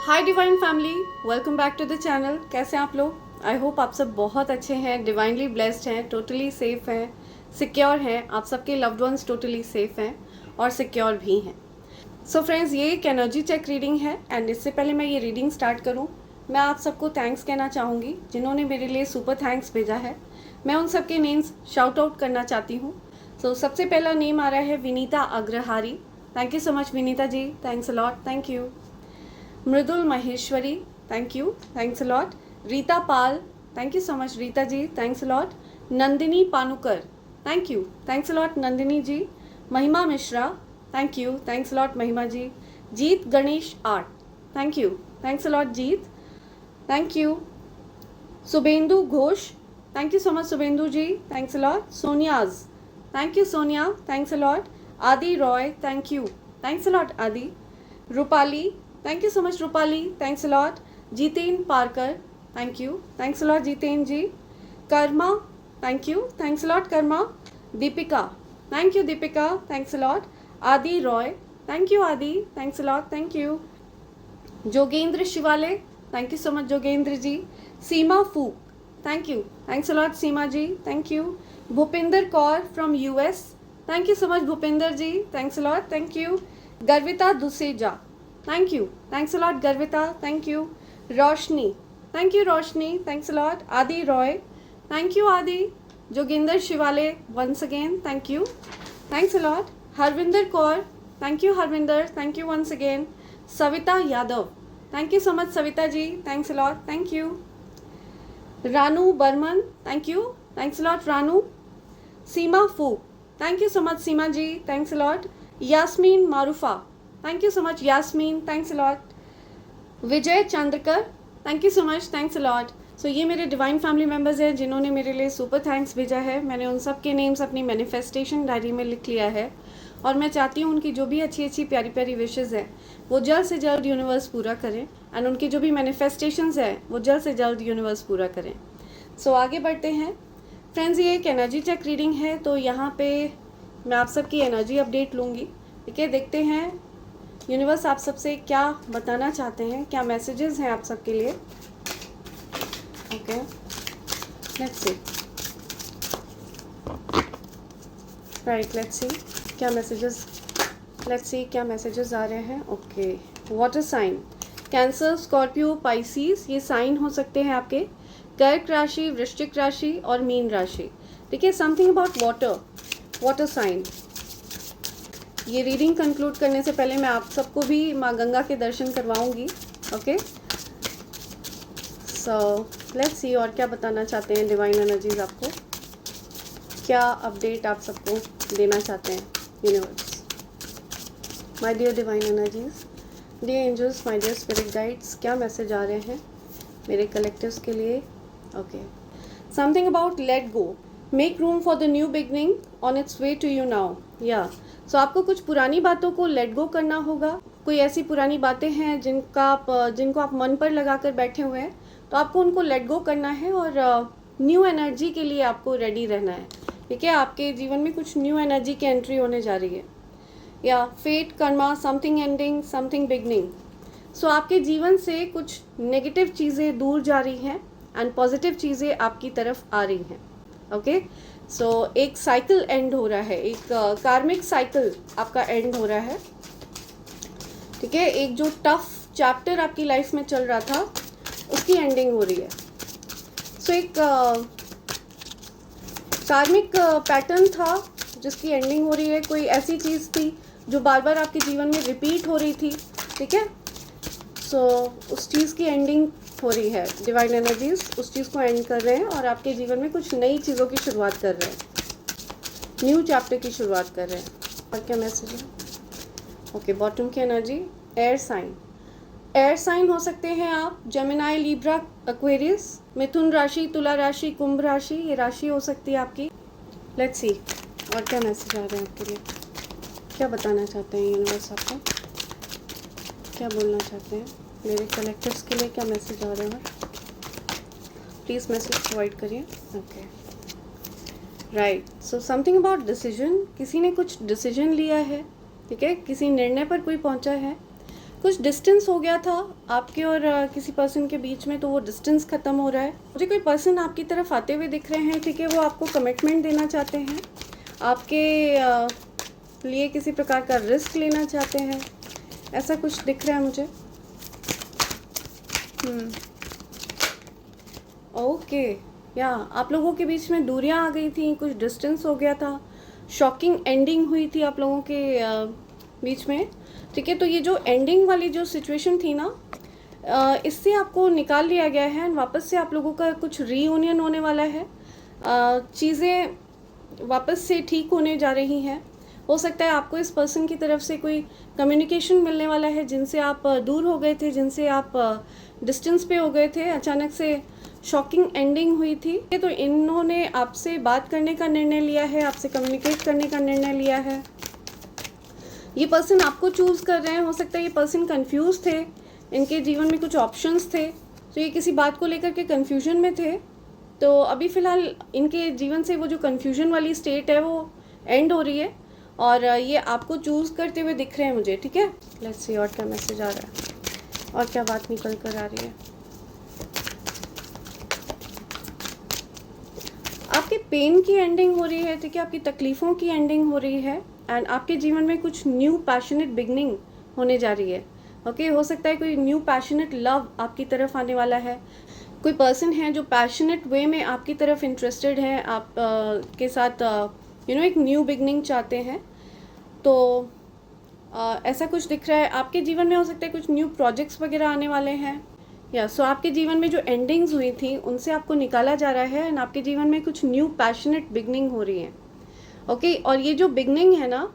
Hi divine family, welcome back to the channel. कैसे हैं आप लोग? आई होप आप सब बहुत अच्छे हैं, डिवाइनली ब्लेस्ड हैं, टोटली सेफ हैं, सिक्योर हैं। आप सबके लव्ड वंस टोटली सेफ हैं और सिक्योर भी हैं। सो फ्रेंड्स, ये एक एनर्जी चेक रीडिंग है एंड इससे पहले मैं ये रीडिंग स्टार्ट करूँ, मैं आप सबको थैंक्स कहना चाहूँगी जिन्होंने मेरे लिए सुपर थैंक्स भेजा है। मैं उन सबके नेम्स शाउट आउट करना चाहती हूँ। सो सबसे पहला नेम आ रहा है Vinita Agrahari. Thank you so much Vinita ji, thanks a lot, thank you. Mridul Maheshwari, thank you, thanks a lot. Rita Pal, thank you so much Rita ji, thanks a lot. Nandini Panukar, thank you, thanks a lot Nandini ji. Mahima Mishra, thank you, thanks a lot Mahima ji. Jeet Ganesh art, thank you, thanks a lot Jeet, thank you. Shubhendu Ghosh, thank you so much Suvendu ji, thanks a lot. Soniyaz, thank you Sonia, thanks a lot. Adi Roy, thank you, thanks a lot Adi. Rupali, thank you so much Rupali, thanks a lot. Jiten Parkar, thank you, thanks a lot Jiten ji. Karma, thank you, thanks a lot Karma. Deepika, thank you Deepika, thanks a lot. Adi Roy, thank you Adi, thanks a lot, thank you. Jogendra Shivale, thank you so much Jogendra ji. Seema Phook, thank you, thanks a lot Seema ji, thank you. Bhupinder Kaur from US, thank you so much Bhupinder ji, thanks a lot, thank you. Garvita Duseja, thank you, thanks a lot Garvita, thank you. Roshni, thank you Roshni, thanks a lot. Adi Roy, thank you Adi. Joginder Shivale once again, thank you, thanks a lot. Harvinder Kaur, thank you Harvinder, thank you once again. Savita Yadav, thank you so much Savita ji, thanks a lot, thank you. Ranu Barman, thank you, thanks a lot Ranu. Seema Phook, thank you so much Seema ji, thanks a lot. Yasmeen Maroofa, thank you so much Yasmeen, thanks a lot. Vijay Chandrakar, thank you so much, thanks a lot. So ये मेरे divine family members हैं जिन्होंने मेरे लिए super thanks भेजा है। मैंने उन सब के नेम्स अपनी मैनिफेस्टेशन डायरी में लिख लिया है और मैं चाहती हूँ उनकी जो भी अच्छी अच्छी प्यारी प्यारी विशेज़ हैं वो जल्द से जल्द यूनिवर्स पूरा करें एंड उनकी जो भी मैनिफेस्टेशंस हैं वो जल्द से जल्द यूनिवर्स पूरा करें। सो आगे बढ़ते हैं फ्रेंड्स। ये एक एनर्जी चेक रीडिंग है तो यहाँ पे मैं आप सबकी एनर्जी अपडेट लूँगी। ठीक है, देखते हैं यूनिवर्स आप सबसे क्या बताना चाहते हैं, क्या मैसेजेस हैं आप सबके लिए। Okay, let's see, right, let's see क्या मैसेजेस, लेट्स सी क्या मैसेजेस आ रहे हैं। Okay, water sign, Cancer, Scorpio, Pisces, ये साइन हो सकते हैं आपके। कर्क राशि, वृश्चिक राशि और मीन राशि। ठीक है, something about water, water sign. ये रीडिंग कंक्लूड करने से पहले मैं आप सबको भी माँ गंगा के दर्शन करवाऊंगी। ओके, सो लेट्स सी और क्या बताना चाहते हैं डिवाइन एनर्जीज आपको, क्या अपडेट आप सबको देना चाहते हैं universe. My dear divine energies, dear angels, my dear spirit guides, क्या मैसेज आ रहे हैं मेरे कलेक्टिव्स के लिए। Okay, something about let go, make room for the new beginning on its way to you now. या सो आपको कुछ पुरानी बातों को लेट गो करना होगा। कोई ऐसी पुरानी बातें हैं जिनको आप मन पर लगा कर बैठे हुए हैं, तो आपको उनको लेट गो करना है और न्यू एनर्जी के लिए आपको रेडी रहना है। ठीक है, आपके जीवन में कुछ न्यू एनर्जी की एंट्री होने जा रही है। या fate, karma, something ending, something beginning. So आपके जीवन से कुछ नेगेटिव चीज़ें दूर जा रही हैं एंड पॉजिटिव चीज़ें आपकी तरफ आ रही हैं। ओके, सो एक साइकिल एंड हो रहा है, एक कार्मिक साइकिल आपका एंड हो रहा है। ठीक है, एक जो टफ चैप्टर आपकी लाइफ में चल रहा था उसकी एंडिंग हो रही है। सो एक कार्मिक पैटर्न था जिसकी एंडिंग हो रही है। कोई ऐसी चीज़ थी जो बार बार आपके जीवन में रिपीट हो रही थी। ठीक है, सो उस चीज़ की एंडिंग हो रही है। डिवाइन एनर्जीज उस चीज़ को एंड कर रहे हैं और आपके जीवन में कुछ नई चीज़ों की शुरुआत कर रहे हैं, न्यू चैप्टर की शुरुआत कर रहे हैं। और क्या मैसेज है? ओके, बॉटम की energy, air sign, air sign हो सकते हैं आप। जेमिनाई, लिब्रा, एक्वेरियस, मिथुन राशि, तुला राशि, कुंभ राशि, ये राशि हो सकती है आपकी। लेट्स सी और क्या मैसेज आ रहे हैं आपके लिए, क्या बताना चाहते हैं यूनिवर्स आपको, क्या बोलना चाहते हैं मेरे कलेक्टिव्स के लिए, क्या मैसेज आ रहे हैं। प्लीज़ मैसेज प्रोवाइड करिए। Okay, right, so something about decision, किसी ने कुछ डिसीजन लिया है। ठीक है, किसी निर्णय पर कोई पहुंचा है कुछ डिस्टेंस हो गया था आपके और किसी पर्सन के बीच में, तो वो डिस्टेंस ख़त्म हो रहा है। मुझे कोई पर्सन आपकी तरफ आते हुए दिख रहे हैं, ठीक है। वो आपको कमिटमेंट देना चाहते हैं, आपके लिए किसी प्रकार का रिस्क लेना चाहते हैं, ऐसा कुछ दिख रहा है मुझे। ओके, या आप लोगों के बीच में दूरियां आ गई थी, कुछ डिस्टेंस हो गया था, शॉकिंग एंडिंग हुई थी आप लोगों के बीच में, ठीक है। तो ये जो एंडिंग वाली जो सिचुएशन थी ना, इससे आपको निकाल लिया गया है, वापस से आप लोगों का कुछ रीयूनियन होने वाला है, चीज़ें वापस से ठीक होने जा रही हैं। हो सकता है आपको इस पर्सन की तरफ से कोई कम्युनिकेशन मिलने वाला है, जिनसे आप दूर हो गए थे, जिनसे आप डिस्टेंस पे हो गए थे, अचानक से शॉकिंग एंडिंग हुई थी। तो इन्होंने आपसे बात करने का निर्णय लिया है, आपसे कम्युनिकेट करने का निर्णय लिया है। ये पर्सन आपको चूज़ कर रहे हैं। हो सकता है ये पर्सन कंफ्यूज थे, इनके जीवन में कुछ ऑप्शंस थे, तो ये किसी बात को लेकर के कंफ्यूजन में थे। तो अभी फ़िलहाल इनके जीवन से वो जो कंफ्यूजन वाली स्टेट है वो एंड हो रही है, और ये आपको चूज़ करते हुए दिख रहे हैं मुझे, ठीक है। लेट्स सी और क्या मैसेज आ रहा है और क्या बात निकल कर आ रही है। आपके पेन की एंडिंग हो रही है, ठीक है, आपकी तकलीफ़ों की एंडिंग हो रही है, एंड आपके जीवन में कुछ न्यू पैशनेट बिगनिंग होने जा रही है। ओके, हो सकता है कोई न्यू पैशनेट लव आपकी तरफ आने वाला है। कोई पर्सन है जो पैशनेट वे में आपकी तरफ इंटरेस्टेड है, आप के साथ एक न्यू बिगनिंग चाहते हैं। तो ऐसा कुछ दिख रहा है। आपके जीवन में हो सकता है कुछ न्यू प्रोजेक्ट्स वगैरह आने वाले हैं, या सो आपके जीवन में जो एंडिंग्स हुई थी उनसे आपको निकाला जा रहा है, एंड आपके जीवन में कुछ न्यू पैशनेट बिगनिंग हो रही है। ओके, और ये जो बिगनिंग है ना,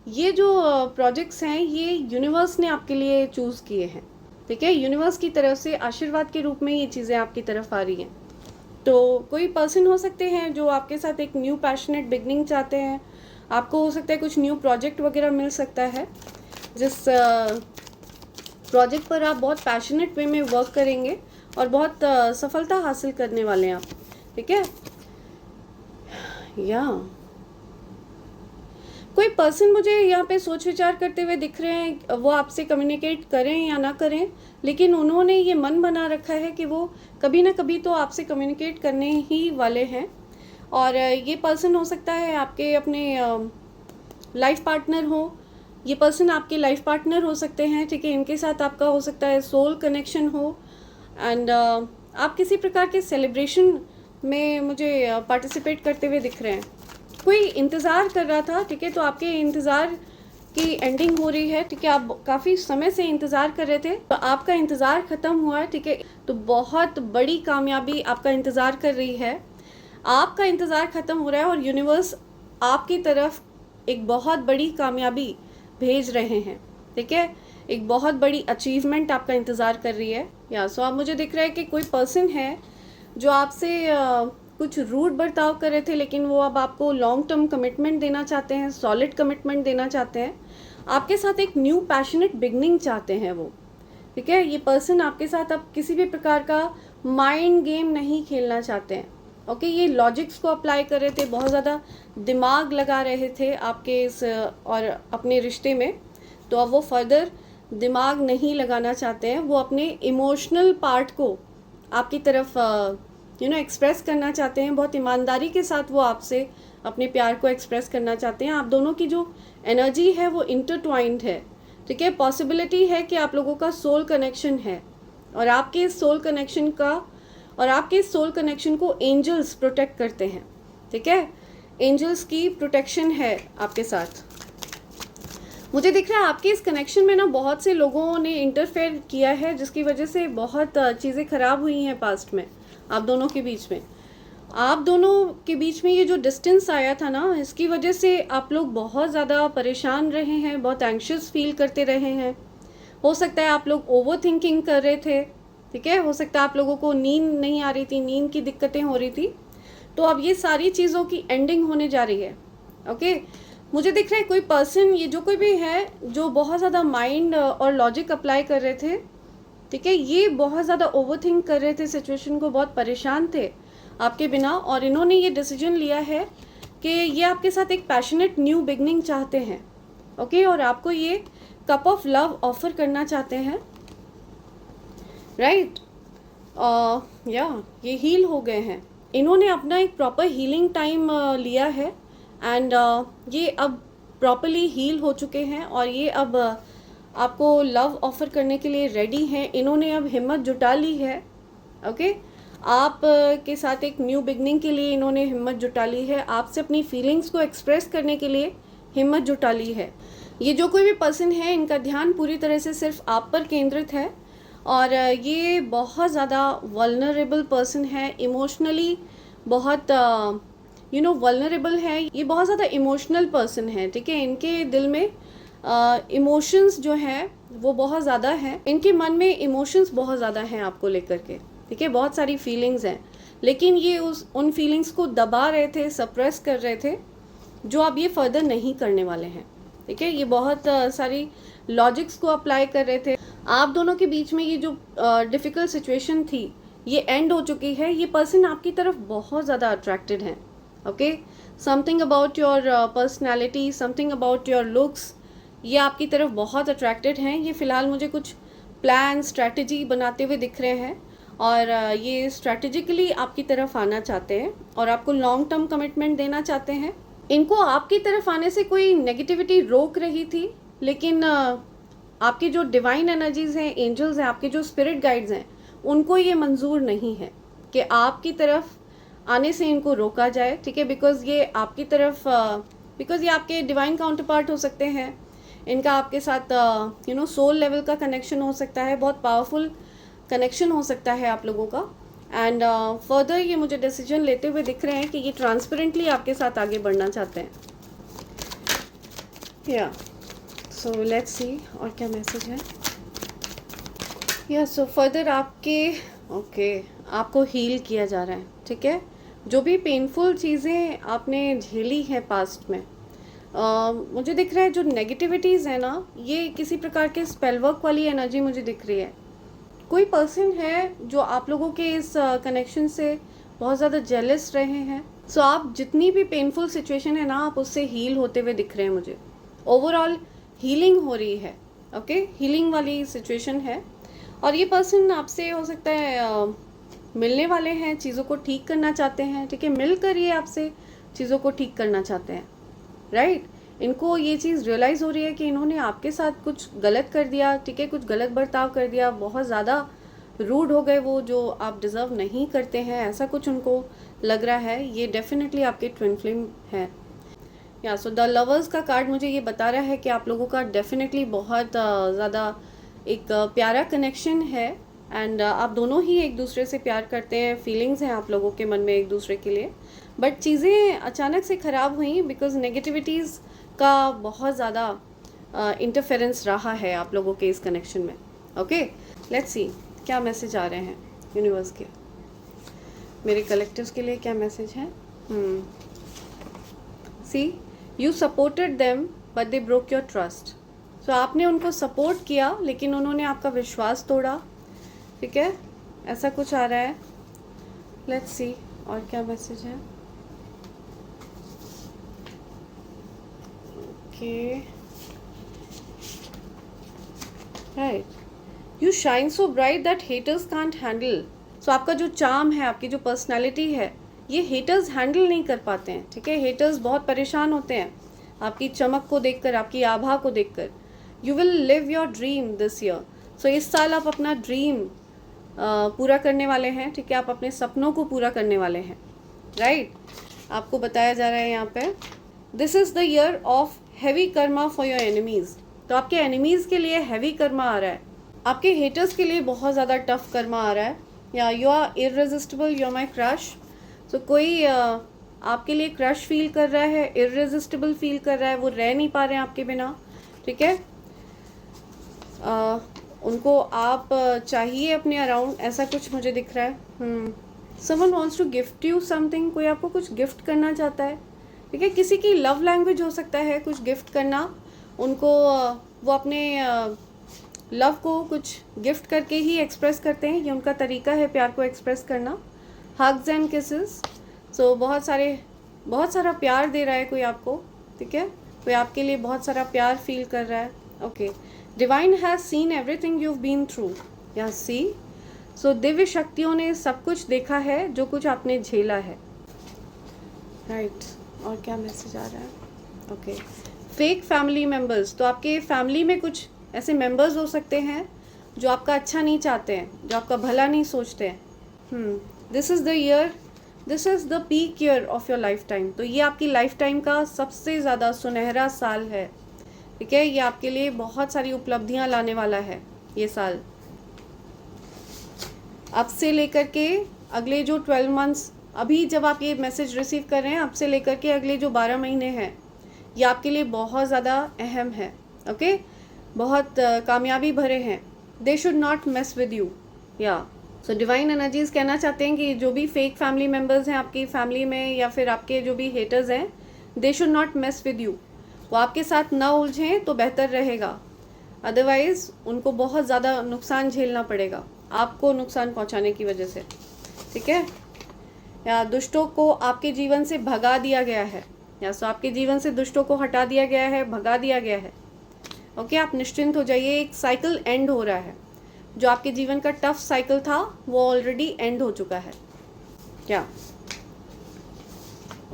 ये जो प्रोजेक्ट्स हैं, ये यूनिवर्स ने आपके लिए चूज़ किए हैं, ठीक है। यूनिवर्स की तरफ से आशीर्वाद के रूप में ये चीज़ें आपकी तरफ आ रही हैं। तो कोई पर्सन हो सकते हैं जो आपके साथ एक न्यू पैशनेट बिगनिंग चाहते हैं। आपको हो सकता है कुछ न्यू प्रोजेक्ट वगैरह मिल सकता है, जिस प्रोजेक्ट पर आप बहुत पैशनेट वे में वर्क करेंगे और बहुत सफलता हासिल करने वाले हैं आप, ठीक है। या कोई पर्सन मुझे यहाँ पे सोच विचार करते हुए दिख रहे हैं, वो आपसे कम्युनिकेट करें या ना करें, लेकिन उन्होंने ये मन बना रखा है कि वो कभी ना कभी तो आपसे कम्युनिकेट करने ही वाले हैं। और ये पर्सन हो सकता है आपके अपने लाइफ पार्टनर हो, ये पर्सन आपके लाइफ पार्टनर हो सकते हैं, ठीक है। इनके साथ आपका हो सकता है सोल कनेक्शन हो, एंड आप किसी प्रकार के सेलिब्रेशन में मुझे पार्टिसिपेट करते हुए दिख रहे हैं। कोई इंतज़ार कर रहा था, ठीक है, तो आपके इंतज़ार की एंडिंग हो रही है, ठीक है। आप काफ़ी समय से इंतज़ार कर रहे थे, तो आपका इंतज़ार ख़त्म हुआ है, ठीक है। तो बहुत बड़ी कामयाबी आपका इंतज़ार कर रही है, आपका इंतज़ार ख़त्म हो रहा है, और यूनिवर्स आपकी तरफ एक बहुत बड़ी कामयाबी भेज रहे हैं, ठीक है। एक बहुत बड़ी अचीवमेंट आपका इंतज़ार कर रही है। या सो आप मुझे दिख रहा है कि कोई पर्सन है जो आपसे कुछ रूड बर्ताव कर रहे थे, लेकिन वो अब आपको लॉन्ग टर्म कमिटमेंट देना चाहते हैं, सॉलिड कमिटमेंट देना चाहते हैं, आपके साथ एक न्यू पैशनेट बिगनिंग चाहते हैं वो, ठीक है। ये पर्सन आपके साथ अब किसी भी प्रकार का माइंड गेम नहीं खेलना चाहते हैं। ओके, ये लॉजिक्स को अप्लाई कर रहे थे, बहुत ज़्यादा दिमाग लगा रहे थे आपके इस और अपने रिश्ते में, तो अब वो फर्दर दिमाग नहीं लगाना चाहते हैं। वो अपने इमोशनल पार्ट को आपकी तरफ एक्सप्रेस करना चाहते हैं। बहुत ईमानदारी के साथ वो आपसे अपने प्यार को एक्सप्रेस करना चाहते हैं। आप दोनों की जो एनर्जी है वो इंटरट्वाइंड है, ठीक है। पॉसिबिलिटी है कि आप लोगों का सोल कनेक्शन है, और आपके इस सोल कनेक्शन को एंजल्स प्रोटेक्ट करते हैं, ठीक है। एंजल्स की प्रोटेक्शन है आपके साथ। मुझे दिख रहा है आपके इस कनेक्शन में ना बहुत से लोगों ने इंटरफेयर किया है, जिसकी वजह से बहुत चीज़ें ख़राब हुई हैं पास्ट में आप दोनों के बीच में। आप दोनों के बीच में ये जो डिस्टेंस आया था ना, इसकी वजह से आप लोग बहुत ज़्यादा परेशान रहे हैं, बहुत एंग्शियस फील करते रहे हैं। हो सकता है आप लोग ओवर थिंकिंग कर रहे थे, ठीक है। हो सकता है आप लोगों को नींद नहीं आ रही थी, नींद की दिक्कतें हो रही थी। तो अब ये सारी चीज़ों की एंडिंग होने जा रही है। ओके, मुझे दिख रहा है कोई पर्सन, ये जो कोई भी है, जो बहुत ज़्यादा माइंड और लॉजिक अप्लाई कर रहे थे, ठीक है, ये बहुत ज़्यादा ओवर थिंक कर रहे थे सिचुएशन को, बहुत परेशान थे आपके बिना, और इन्होंने ये डिसीजन लिया है कि ये आपके साथ एक पैशनेट न्यू बिगनिंग चाहते हैं। ओके, और आपको ये कप ऑफ लव ऑफर करना चाहते हैं, राइट। या ये हील हो गए हैं, इन्होंने अपना एक प्रॉपर हीलिंग टाइम लिया है एंड ये अब प्रॉपरली हील हो चुके हैं और ये अब आपको लव ऑफर करने के लिए रेडी हैं। इन्होंने अब हिम्मत जुटा ली है, ओके। आप के साथ एक न्यू बिगनिंग के लिए इन्होंने हिम्मत जुटा ली है, आपसे अपनी फीलिंग्स को एक्सप्रेस करने के लिए हिम्मत जुटा ली है। ये जो कोई भी पर्सन है, इनका ध्यान पूरी तरह से सिर्फ आप पर केंद्रित है और ये बहुत ज़्यादा वल्नरेबल पर्सन है, इमोशनली बहुत वल्नरेबल है। ये बहुत ज़्यादा इमोशनल पर्सन है, ठीक है। इनके दिल में इमोशंस जो हैं वो बहुत ज़्यादा हैं, इनके मन में इमोशंस बहुत ज़्यादा हैं आपको लेकर के, ठीक है। बहुत सारी फीलिंग्स हैं, लेकिन ये उन फीलिंग्स को दबा रहे थे, सप्रेस कर रहे थे, जो अब ये फर्दर नहीं करने वाले हैं, ठीक है। ये बहुत सारी लॉजिक्स को अप्लाई कर रहे थे। आप दोनों के बीच में ये जो डिफ़िकल्ट सिचुएशन थी ये एंड हो चुकी है। ये पर्सन आपकी तरफ बहुत ज़्यादा अट्रैक्टेड हैं, okay. Something about your personality, something about your looks, ये आपकी तरफ बहुत अट्रैक्टेड हैं। ये फ़िलहाल मुझे कुछ प्लान, स्ट्रैटेजी बनाते हुए दिख रहे हैं और ये स्ट्रैटेजिकली आपकी तरफ आना चाहते हैं और आपको लॉन्ग टर्म कमिटमेंट देना चाहते हैं। इनको आपकी तरफ आने से कोई नेगेटिविटी रोक रही थी, लेकिन आपकी जो डिवाइन एनर्जीज़ हैं, एंजल्स हैं, आपके जो स्पिरिट गाइड्स हैं, उनको ये मंजूर नहीं है कि आपकी तरफ आने से इनको रोका जाए, ठीक है। बिकॉज़ ये आपकी तरफ बिकॉज़ ये आपके डिवाइन काउंटर पार्ट हो सकते हैं। इनका आपके साथ सोल लेवल का कनेक्शन हो सकता है, बहुत पावरफुल कनेक्शन हो सकता है आप लोगों का। एंड फर्दर ये मुझे डिसीजन लेते हुए दिख रहे हैं कि ये ट्रांसपेरेंटली आपके साथ आगे बढ़ना चाहते हैं। या सो लेट्स सी और क्या मैसेज है। या सो फर्दर आपको हील किया जा रहा है, ठीक है। जो भी पेनफुल चीज़ें आपने झेली हैं पास्ट में, मुझे दिख रहा है जो नेगेटिविटीज़ है ना, ये किसी प्रकार के स्पेल वर्क वाली एनर्जी मुझे दिख रही है। कोई पर्सन है जो आप लोगों के इस कनेक्शन से बहुत ज़्यादा जेलस रहे हैं। सो आप जितनी भी पेनफुल सिचुएशन है ना, आप उससे हील होते हुए दिख रहे हैं मुझे। ओवरऑल हीलिंग हो रही है, ओके। हीलिंग वाली सिचुएशन है और ये पर्सन आपसे हो सकता है मिलने वाले हैं, चीज़ों को ठीक करना चाहते हैं, ठीक है। मिलकर ये आपसे चीज़ों को ठीक करना चाहते हैं, राइट। इनको ये चीज़ रियलाइज़ हो रही है कि इन्होंने आपके साथ कुछ गलत कर दिया, ठीक है। कुछ गलत बर्ताव कर दिया, बहुत ज़्यादा रूड हो गए वो, जो आप डिज़र्व नहीं करते हैं, ऐसा कुछ उनको लग रहा है। ये डेफिनेटली आपके ट्विन फ्लेम है। या सो द लवर्स का कार्ड मुझे ये बता रहा है कि आप लोगों का डेफिनेटली बहुत ज़्यादा एक प्यारा कनेक्शन है एंड आप दोनों ही एक दूसरे से प्यार करते हैं, फीलिंग्स हैं आप लोगों के मन में एक दूसरे के लिए। बट चीज़ें अचानक से ख़राब हुई बिकॉज नेगेटिविटीज़ का बहुत ज़्यादा इंटरफेरेंस रहा है आप लोगों के इस कनेक्शन में, ओके। लेट्स सी क्या मैसेज आ रहे हैं यूनिवर्स के, मेरे कलेक्टिव्स के लिए क्या मैसेज है। See you supported them but they broke your trust. So आपने उनको सपोर्ट किया लेकिन उन्होंने आपका विश्वास तोड़ा, ठीक है। ऐसा कुछ आ रहा है। लेट्स सी और क्या मैसेज है। Okay, right. You shine so bright that haters can't handle. So आपका जो चार्म है, आपकी जो पर्सनालिटी है, ये हेटर्स हैंडल नहीं कर पाते हैं, ठीक है। हेटर्स बहुत परेशान होते हैं आपकी चमक को देखकर, आपकी आभा को देखकर। You will live your dream this year. So इस साल आप अपना ड्रीम पूरा करने वाले हैं, ठीक है। आप अपने सपनों को पूरा करने वाले हैं, राइट। आपको बताया जा रहा है यहाँ पे this is the year of heavy Karma for your enemies. तो आपके एनिमीज़ के लिए हैवी कर्मा आ रहा है, आपके हेटर्स के लिए बहुत ज़्यादा टफ कर्मा आ रहा है। या you are irresistible, you are my crush. So कोई आपके लिए क्रश फील कर रहा है, इररेजिस्टिबल फील कर रहा है, वो रह नहीं पा रहे हैं आपके बिना, ठीक है। उनको आप चाहिए अपने अराउंड, ऐसा कुछ मुझे दिख रहा है। Someone wants to gift you something. कोई आपको कुछ गिफ्ट करना चाहता है, ठीक है। किसी की लव लैंग्वेज हो सकता है कुछ गिफ्ट करना उनको। वो अपने लव को कुछ गिफ्ट करके ही एक्सप्रेस करते हैं, ये उनका तरीका है प्यार को एक्सप्रेस करना। Hugs and kisses. सो बहुत सारा प्यार दे रहा है कोई आपको, ठीक है। कोई आपके लिए बहुत सारा प्यार फील कर रहा है, okay, divine has seen everything you been through, yeah see, सो दिव्य शक्तियों ने सब कुछ देखा है जो कुछ आपने झेला है, राइट। और क्या मैसेज आ रहा है? ओके, फेक फैमिली मेम्बर्स, तो आपके फैमिली में कुछ ऐसे मेम्बर्स हो सकते हैं जो आपका अच्छा नहीं चाहते हैं, जो आपका भला नहीं सोचते हैं। This is the year, this is the peak year of your life time, तो ये आपकी लाइफ टाइम का सबसे ज़्यादा सुनहरा साल है, ठीक है। ये आपके लिए बहुत सारी उपलब्धियां लाने वाला है ये साल। अब से लेकर के अगले जो 12 मंथ्स, अभी जब आप ये मैसेज रिसीव कर रहे हैं, अब से लेकर के अगले जो 12 महीने हैं, ये आपके लिए बहुत ज़्यादा अहम है, ओके, बहुत कामयाबी भरे हैं। They should not mess with you, या सो डिवाइन एनर्जीज कहना चाहते हैं कि जो भी फेक फैमिली मेम्बर्स हैं आपकी फैमिली में, या फिर आपके जो भी हेटर्स हैं, they should not mess with you, वो आपके साथ ना उलझें तो बेहतर रहेगा, अदरवाइज़ उनको बहुत ज़्यादा नुकसान झेलना पड़ेगा आपको नुकसान पहुंचाने की वजह से, ठीक है। या दुष्टों को आपके जीवन से भगा दिया गया है, या सो आपके जीवन से दुष्टों को हटा दिया गया है, भगा दिया गया है, ओके। आप निश्चिंत हो जाइए, एक साइकिल एंड हो रहा है, जो आपके जीवन का टफ साइकिल था वो ऑलरेडी एंड हो चुका है, क्या,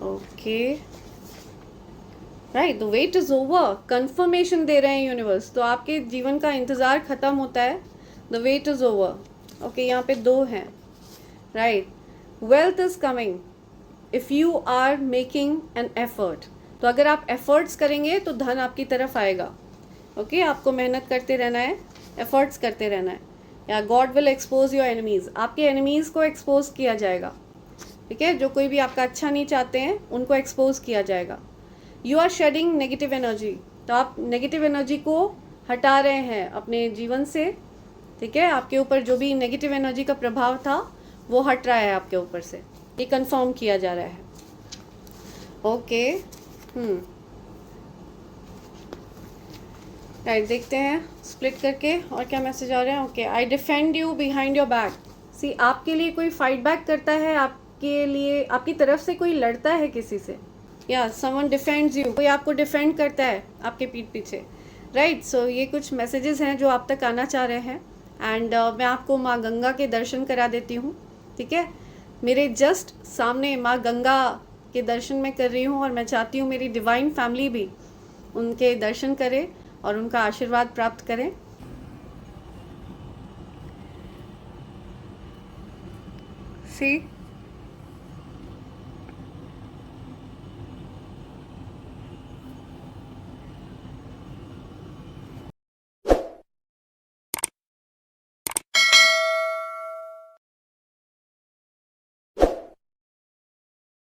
okay, right. The wait is over, confirmation दे रहे हैं यूनिवर्स, तो आपके जीवन का इंतज़ार ख़त्म होता है, the wait is over, okay. यहाँ पे 2 हैं, right. Wealth is coming if you are making an effort, तो अगर आप एफर्ट्स करेंगे तो धन आपकी तरफ आएगा, ओके। आपको मेहनत करते रहना है, एफर्ट्स करते रहना है। या God will expose your enemies, आपके एनिमीज़ को एक्सपोज किया जाएगा, ठीक है। जो कोई भी आपका अच्छा नहीं चाहते हैं उनको एक्सपोज किया जाएगा। You are shedding negative energy, तो आप नेगेटिव एनर्जी को हटा रहे हैं अपने जीवन से, ठीक है। आपके ऊपर जो भी नेगेटिव एनर्जी का प्रभाव था वो हट रहा है आपके ऊपर से, ये कंफर्म किया जा रहा है, ओके। राइट, देखते हैं स्प्लिट करके और क्या मैसेज आ रहे हैं। Okay, I defend you behind your back, see, आपके लिए कोई फाइट बैक करता है, आपके लिए आपकी तरफ से कोई लड़ता है किसी से, या समवन डिफेंड्स यू, कोई आपको डिफेंड करता है आपके पीठ पीछे, राइट। सो ये कुछ मैसेजेस हैं जो आप तक आना चाह रहे हैं। एंड मैं आपको माँ गंगा के दर्शन करा देती हूँ, ठीक है। मेरे जस्ट सामने माँ गंगा के दर्शन मैं कर रही हूँ, और मैं चाहती हूँ मेरी डिवाइन फैमिली भी उनके दर्शन करे और उनका आशीर्वाद प्राप्त करें। सी